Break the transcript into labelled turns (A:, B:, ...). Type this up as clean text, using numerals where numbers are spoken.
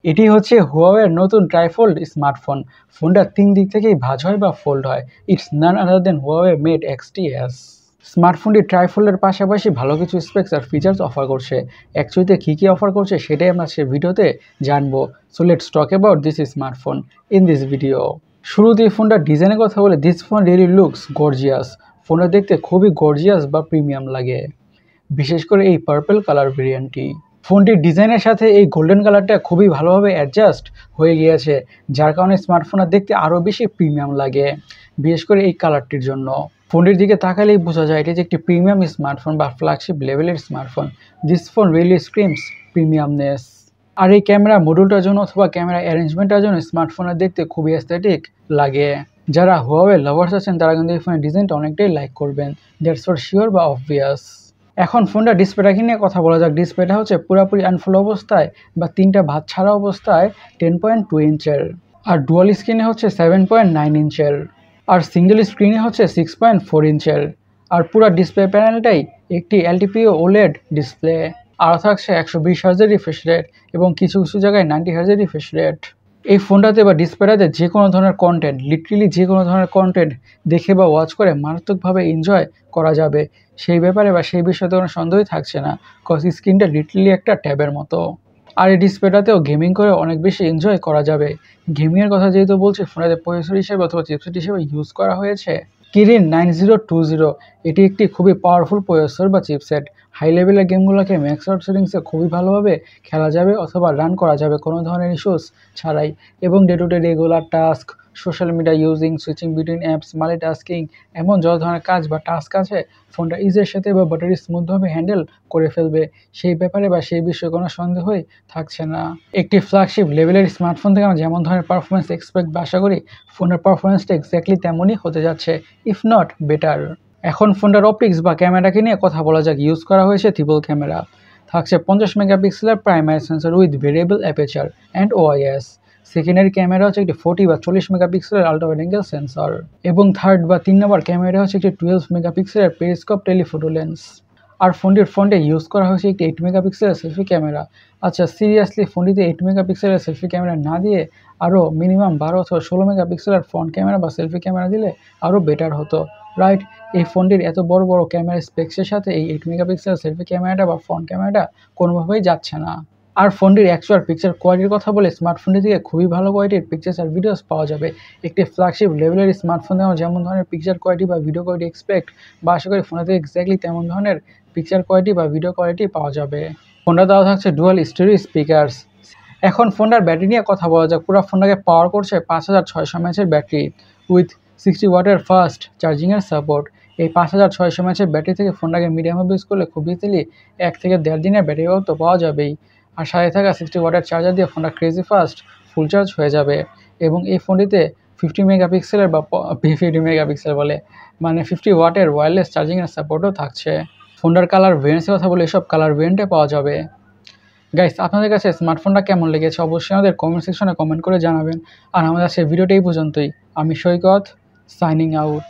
A: এটি হচ্ছে হুয়াওয়ের নতুন ট্রাইফোল্ড স্মার্টফোন। ফোনটা 3 দিক থেকেই ভাঁজ হয় বা ফোল্ড হয়। It's none other than Huawei Mate XTs. স্মার্টফোনটি ট্রাইফোল্ডের পাশাপাশি ভালো কিছু স্পেক্স আর ফিচার্স অফার করছে। অ্যাকচুয়ালিতে কী কী অফার করছে সেটাই আমরা সে ভিডিওতে জানবো। So let's talk about this smartphone in this video. শুরুতেই ফোনটার ডিজাইনের কথা বলে, this phone really looks gorgeous. ফোনটা দেখতে খুবই গর্জিয়াস বা প্রিমিয়াম লাগে, বিশেষ করে এই পার্পল কালার ভেরিয়েন্টটি। ফোনটির ডিজাইনের সাথে এই গোল্ডেন কালারটা খুবই ভালোভাবে অ্যাডজাস্ট হয়ে গিয়েছে, যার কারণে স্মার্টফোনটা দেখতে আরও বেশি প্রিমিয়াম লাগে, বিশেষ করে এই কালারটির জন্য। ফোনটির দিকে তাকালেই বোঝা যায় এটি যে একটি প্রিমিয়াম স্মার্টফোন বা ফ্ল্যাগশিপ লেভেলের smartphone. This phone really screams premiumness. আর এই ক্যামেরা মডুলটার জন্য অথবা ক্যামেরা অ্যারেঞ্জমেন্টের জন্য স্মার্টফোনের দেখতে খুবই অ্যাস্থেটিক লাগে। যারা হুয়াওয়ে লাভার্স আছেন তারা কিন্তু এই ফোনের ডিজাইনটা অনেকটাই লাইক করবেন, দ্যাটস ফর শিওর বা অবভিয়াস। এখন ফোনটা ডিসপ্লেটাকে নিয়ে কথা বলা যাক। ডিসপ্লেটা হচ্ছে পুরোপুরি আনফুল অবস্থায় বা 3টা ভাঁজ ছাড়া অবস্থায় 10.2 ইঞ্চের, আর ডুয়াল স্ক্রিনে হচ্ছে 7.9 ইঞ্চের, আর সিঙ্গেল স্ক্রিনে হচ্ছে 6.4 ইঞ্চের। আর পুরো ডিসপ্লে প্যানেলটাই একটি এলটিপিও ওলেড ডিসপ্লে, আর থাকছে 120 হার্জের রিফ্রেশ রেট এবং কিছু কিছু জায়গায় 90 হার্জের রিফ্রেশ রেট। এই ফোনটাতে বা ডিসপ্লেটাতে যে কোনো ধরনের কন্টেন্ট, লিটারেলি যে কোনো ধরনের কন্টেন্ট দেখে বা ওয়াচ করে মারাত্মকভাবে এনজয় করা যাবে, সেই ব্যাপারে বা সেই বিষয়তে কোনো সন্দেহই থাকছে না, কজ স্ক্রিনটা লিটারেলি একটা ট্যাবের মতো। আর এই ডিসপ্লেটাতেও গেমিং করে অনেক বেশি এনজয় করা যাবে। গেমিংয়ের কথা যেহেতু বলছি, ফোনেতে প্রসেসর হিসেবে অথবা চিপসেট হিসেবে ইউজ করা হয়েছে কিরিন 9020। এটি একটি খুবই পাওয়ারফুল প্রসেসর বা চিপসেট। হাই লেভেলের গেমগুলোকে ম্যাক্স আউট সেটিংসে খুবই ভালোভাবে খেলা যাবে অথবা রান করা যাবে কোনো ধরনের ইস্যুস ছাড়াই। এবং day to day regular task, social media using, switching between apps, multitasking, এমন যত ধরনের কাজ বা টাস্ক আছে ফোনটা ইজের সাথে বা ব্যাটারি স্মুথভাবে হ্যান্ডেল করে ফেলবে, সেই ব্যাপারে বা সেই বিষয়ে কোনো সন্দেহই থাকছে না। একটি ফ্ল্যাগশিপ লেভেলের স্মার্টফোন থেকে আমরা যেমন ধরনের পারফরমেন্স এক্সপেক্ট বা আশা করি, ফোনের পারফরমেন্সটা এক্স্যাক্টলি তেমনই হতে যাচ্ছে, ইফ নট বেটার। এখন ফোনটার অপটিক্স বা ক্যামেরাকে নিয়ে কথা বলা যাক। ইউজ করা হয়েছে ট্রিপল ক্যামেরা। থাকছে 50 মেগাপিক্সেলের primary sensor with variable aperture and OIS. Secondary camera হচ্ছে একটি 40 বা 40 মেগাপিক্সেলের আল্ট্রা ওয়াইড অ্যাঙ্গেল সেন্সর। এবং থার্ড বা 3 নম্বর ক্যামেরা হচ্ছে একটি 12 মেগাপিক্সেলের পেরিস্কোপ টেলিফোটো লেন্স। আর ফোনটির ফ্রন্টে ইউজ করা হয়েছে একটি 8 মেগাপিক্সেলের সেলফি ক্যামেরা। আচ্ছা, সিরিয়াসলি ফোনটিতে 8 মেগাপিক্সেলের সেলফি ক্যামেরা না দিয়ে আরও মিনিমাম 12 অথবা 16 মেগাপিক্সেলের ফ্রন্ট ক্যামেরা বা সেলফি ক্যামেরা দিলে আরও বেটার হতো, রাইট? এই ফোনটির এত বড় বড় ক্যামেরা স্পেক্সের সাথে এই 8 মেগাপিক্সেলের সেলফি ক্যামেরাটা বা ফ্রন্ট ক্যামেরাটা কোনোভাবেই যাচ্ছে না। আর ফোনটির অ্যাকচুয়াল পিকচার কোয়ালিটির কথা বলে, স্মার্টফোনটি থেকে খুবই ভালো কোয়ালিটির পিকচার্স আর ভিডিওস পাওয়া যাবে। একটি ফ্ল্যাগশিপ লেভেলের স্মার্টফোন থেকে যেমন ধরনের পিকচার কোয়ালিটি বা ভিডিও কোয়ালিটি এক্সপেক্ট বা আশা করি ফোনে থেকে এক্স্যাক্টলি তেমন ধরনের পিকচার কোয়ালিটি বা ভিডিও কোয়ালিটি পাওয়া যাবে। ফোনটা দেওয়া থাকছে ডুয়াল স্টেরিও স্পিকার্স। এখন ফোনটার ব্যাটারি নিয়ে কথা বলা যাক। পুরো ফোনটাকে পাওয়ার করছে 5600 mAh ব্যাটারি উইথ 60 ওয়াটের ফাস্ট চার্জিংয়ের সাপোর্ট। এই 5600 mAh ব্যাটারি থেকে ফোনটাকে মিডিয়ামভাবে ইউজ করলে খুব ইজিলি 1 থেকে 1.5 দিনের ব্যাটারি ব্যাকআপ তো পাওয়া যাবেই। আর সাথে থাকা 60 ওয়াটের চার্জার দিয়ে ফোনটা ক্রেজি ফাস্ট ফুল চার্জ হয়ে যাবে। এবং এই ফোনটিতে 50 মেগাপিক্সেলের বা 50 মেগাপিক্সেল বলে মানে 50 ওয়াটের ওয়্যারলেস চার্জিংয়ের সাপোর্টও থাকছে। ফোনটার কালার ভেরিয়েন্টসের কথা বলে, এসব কালার ভেরিয়েন্টে পাওয়া যাবে। গাইস, আপনাদের কাছে স্মার্টফোনটা কেমন লেগেছে অবশ্যই আমাদের কমেন্ট সেকশনে কমেন্ট করে জানাবেন। আর আমাদের সেই ভিডিওটা এই পর্যন্তই। আমি সৈকত, সাইনিং আউট।